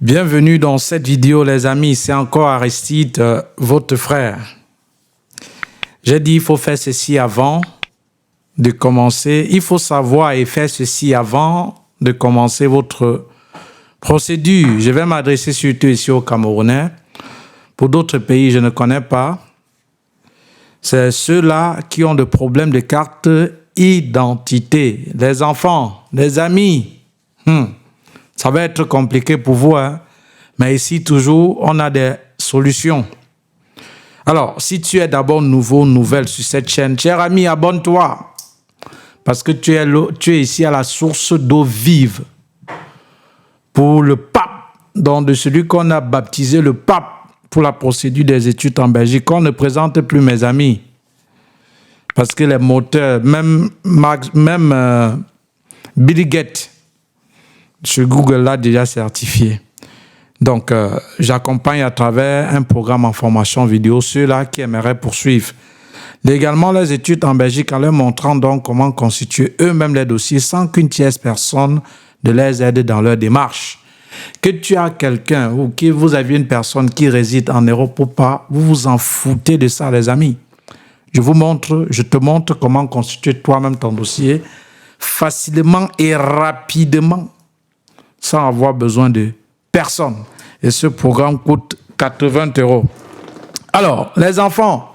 Bienvenue dans cette vidéo les amis, c'est encore Aristide, votre frère. J'ai dit il faut faire ceci avant de commencer, il faut savoir et faire ceci avant de commencer votre procédure. Je vais m'adresser surtout ici aux Camerounais. Pour d'autres pays, je ne connais pas. C'est ceux-là qui ont des problèmes de carte d'identité. Les enfants, les amis. Ça va être compliqué pour vous, hein? Mais ici, toujours, on a des solutions. Alors, si tu es d'abord nouvelle sur cette chaîne, cher ami, abonne-toi. Parce que tu es ici à la source d'eau vive. Pour le pape, donc de celui qu'on a baptisé le pape pour la procédure des études en Belgique. On ne présente plus, mes amis. Parce que les moteurs, même Bill Gates, sur Google l'a déjà certifié. Donc, j'accompagne à travers un programme en formation vidéo ceux-là qui aimeraient poursuivre légalement les études en Belgique en leur montrant donc comment constituer eux-mêmes les dossiers sans qu'une tierce personne ne les aide dans leur démarche. Que tu as quelqu'un ou que vous aviez une personne qui réside en Europe ou pas, vous vous en foutez de ça, les amis. Je te montre comment constituer toi-même ton dossier facilement et rapidement, sans avoir besoin de personne. Et ce programme coûte 80 €. Alors, les enfants,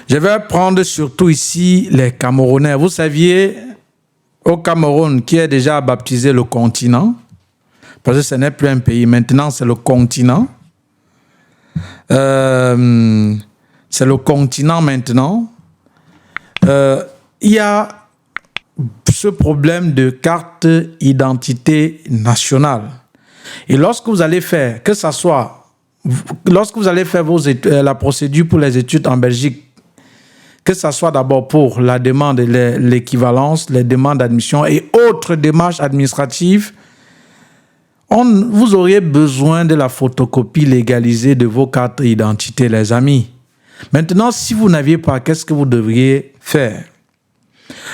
je vais prendre surtout ici les Camerounais. Vous saviez, au Cameroun, qui est déjà baptisé le continent, parce que ce n'est plus un pays, maintenant c'est le continent. C'est le continent maintenant. Il y a ce problème de carte d'identité nationale. Et lorsque vous allez faire, lorsque vous allez faire la procédure pour les études en Belgique, que ce soit d'abord pour la demande de l'équivalence, les demandes d'admission et autres démarches administratives, vous auriez besoin de la photocopie légalisée de vos cartes d'identité, les amis. Maintenant, si vous n'aviez pas, qu'est-ce que vous devriez faire?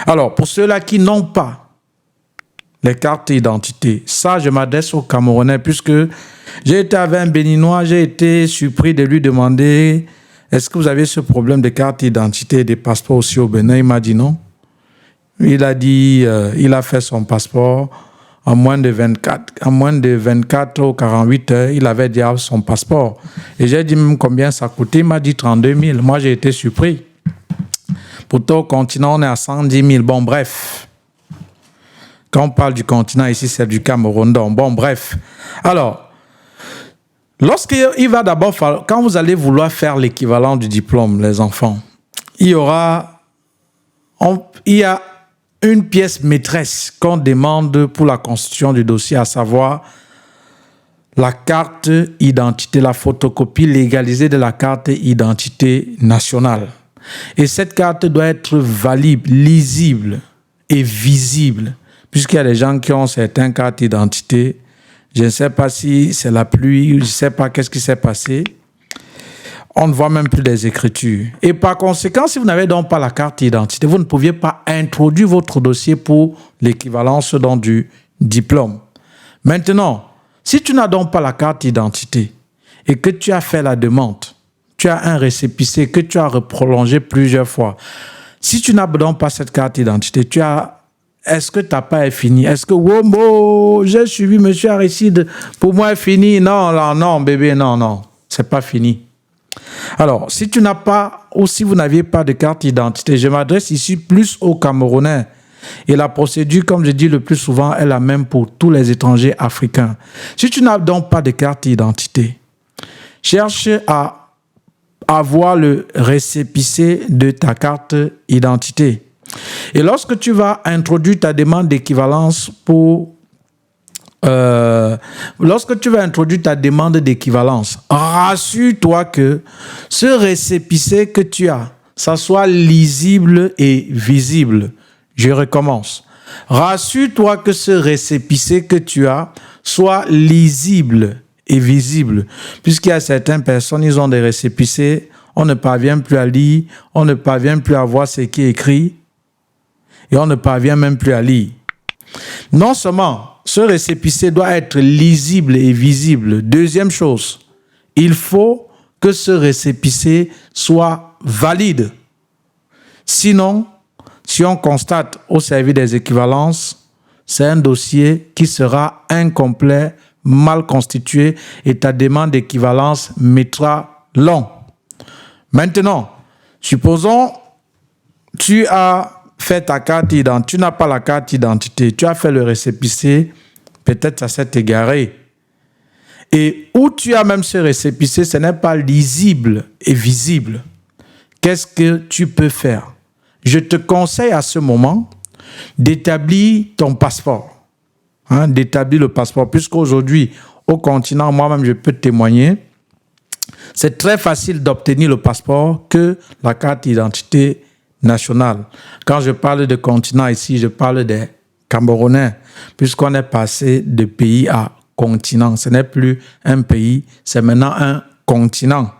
Alors, pour ceux-là qui n'ont pas les cartes d'identité, ça, je m'adresse aux Camerounais, puisque j'ai été avec un Béninois, j'ai été surpris de lui demander « Est-ce que vous avez ce problème de carte d'identité et de passeport aussi au Bénin ?» Il m'a dit non. Il a dit, il a fait son passeport en moins de 24 ou 48 heures, il avait déjà son passeport. Et j'ai dit même combien ça coûtait, il m'a dit 32 000. Moi, j'ai été surpris. Pourtant, au continent, on est à 110 000. Bon, bref. Quand on parle du continent, ici, c'est du Cameroun. Donc, bon, bref. Alors, lorsqu'il va d'abord falloir, quand vous allez vouloir faire l'équivalent du diplôme, les enfants, il y a une pièce maîtresse qu'on demande pour la constitution du dossier, à savoir la carte d'identité, la photocopie légalisée de la carte d'identité nationale. Et cette carte doit être valide, lisible et visible, puisqu'il y a des gens qui ont certaines cartes d'identité. Je ne sais pas si c'est la pluie, je ne sais pas qu'est-ce qui s'est passé. On ne voit même plus des écritures. Et par conséquent, si vous n'avez donc pas la carte d'identité, vous ne pouviez pas introduire votre dossier pour l'équivalence du diplôme. Maintenant, si tu n'as donc pas la carte d'identité et que tu as fait la demande, tu as un récépissé que tu as prolongé plusieurs fois. Si tu n'as donc pas cette carte d'identité, est-ce que ta part est finie? Est-ce que, wow, j'ai suivi M. Aristide, pour moi, est fini? Non, bébé, non, c'est pas fini. Alors, si tu n'as pas ou si vous n'aviez pas de carte d'identité, je m'adresse ici plus aux Camerounais. Et la procédure, comme je dis le plus souvent, est la même pour tous les étrangers africains. Si tu n'as donc pas de carte d'identité, cherche à avoir le récépissé de ta carte d'identité. Et lorsque tu vas introduire ta demande d'équivalence lorsque tu vas introduire ta demande d'équivalence, rassure-toi que ce récépissé que tu as, ça soit lisible et visible. Je recommence. Rassure-toi que ce récépissé que tu as soit lisible et visible. Puisqu'il y a certaines personnes, ils ont des récépissés, on ne parvient plus à lire, on ne parvient plus à voir ce qui est écrit et on ne parvient même plus à lire. Non seulement ce récépissé doit être lisible et visible. Deuxième chose, il faut que ce récépissé soit valide. Sinon, si on constate au service des équivalences, c'est un dossier qui sera incomplet, mal constitué et ta demande d'équivalence mettra long. Maintenant, supposons tu as fait ta carte d'identité, tu n'as pas la carte d'identité, tu as fait le récépissé, peut-être ça s'est égaré. Et où tu as même ce récépissé, ce n'est pas lisible et visible. Qu'est-ce que tu peux faire? Je te conseille à ce moment d'établir ton passeport. D'établir le passeport. Puisqu'aujourd'hui, au continent, moi-même, je peux témoigner, c'est très facile d'obtenir le passeport que la carte d'identité nationale. Quand je parle de continent ici, je parle des Camerounais, puisqu'on est passé de pays à continent. Ce n'est plus un pays, c'est maintenant un continent.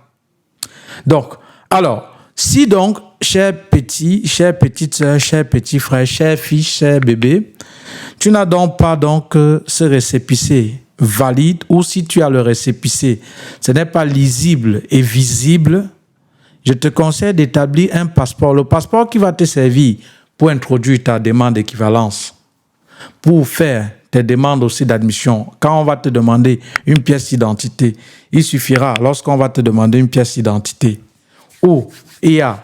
Donc, alors, si donc, chers petits, chères petites sœurs, chers petits frères, chers fils, chers bébés, tu n'as donc pas donc ce récépissé valide, ou si tu as le récépissé, ce n'est pas lisible et visible, je te conseille d'établir un passeport. Le passeport qui va te servir pour introduire ta demande d'équivalence, pour faire tes demandes aussi d'admission. Quand on va te demander une pièce d'identité, il suffira, lorsqu'on va te demander une pièce d'identité, où il y a,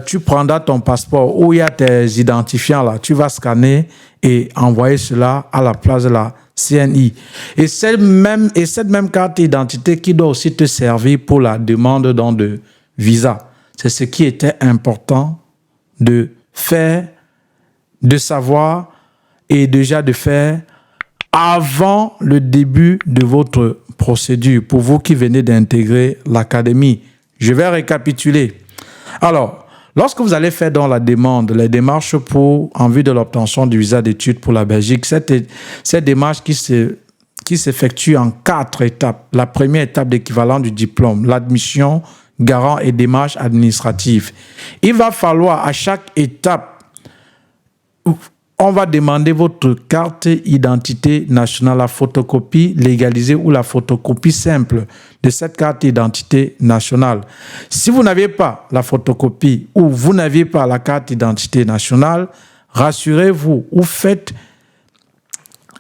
tu prendras ton passeport, où il y a tes identifiants là, tu vas scanner et envoyer cela à la place de la CNI. Et cette même carte d'identité qui doit aussi te servir pour la demande de visa. C'est ce qui était important de faire, de savoir et déjà de faire avant le début de votre procédure pour vous qui venez d'intégrer l'académie. Je vais récapituler. Alors, lorsque vous allez faire dans la demande, les démarches en vue de l'obtention du visa d'études pour la Belgique, cette démarche qui s'effectue en 4 étapes. La première étape d'équivalent du diplôme, l'admission, garant et démarche administrative. Il va falloir à chaque étape, on va demander votre carte d'identité nationale, la photocopie légalisée ou la photocopie simple de cette carte d'identité nationale. Si vous n'avez pas la photocopie ou vous n'aviez pas la carte d'identité nationale, rassurez-vous ou faites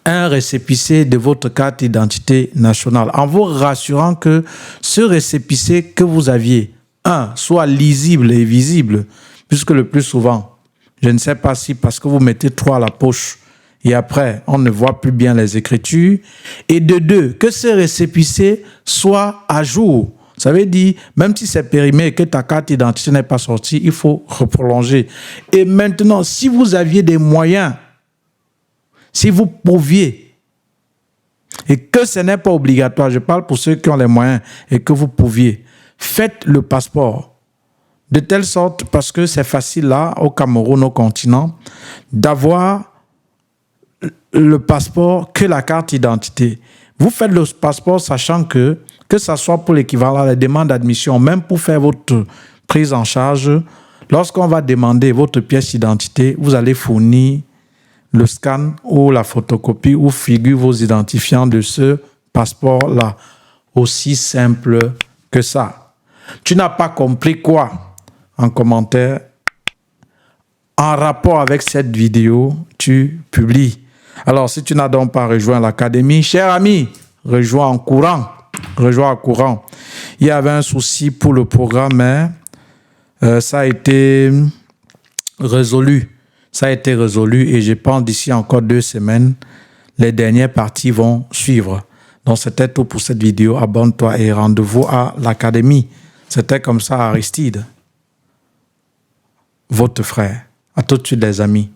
un récépissé de votre carte d'identité nationale en vous rassurant que ce récépissé que vous aviez, soit lisible et visible, puisque le plus souvent, je ne sais pas si parce que vous mettez trop à la poche et après, on ne voit plus bien les écritures. Et de 2, que ce récépissé soit à jour. Ça veut dire, même si c'est périmé et que ta carte d'identité n'est pas sortie, il faut reprolonger. Et maintenant, si vous aviez des moyens, si vous pouviez, et que ce n'est pas obligatoire, je parle pour ceux qui ont les moyens et que vous pouviez, faites le passeport. De telle sorte, parce que c'est facile là, au Cameroun, au continent, d'avoir le passeport que la carte d'identité. Vous faites le passeport sachant que ça soit pour l'équivalent à la demande d'admission, même pour faire votre prise en charge, lorsqu'on va demander votre pièce d'identité, vous allez fournir le scan ou la photocopie où figurent vos identifiants de ce passeport-là. Aussi simple que ça. Tu n'as pas compris quoi? En commentaire, en rapport avec cette vidéo, tu publies. Alors, si tu n'as donc pas rejoint l'académie, cher ami, rejoins en courant. Rejoins en courant. Il y avait un souci pour le programme, mais ça a été résolu. Ça a été résolu et je pense d'ici encore 2 semaines, les dernières parties vont suivre. Donc, c'était tout pour cette vidéo. Abonne-toi et rendez-vous à l'académie. C'était comme ça Aristide, votre frère. À tout de suite, les amis.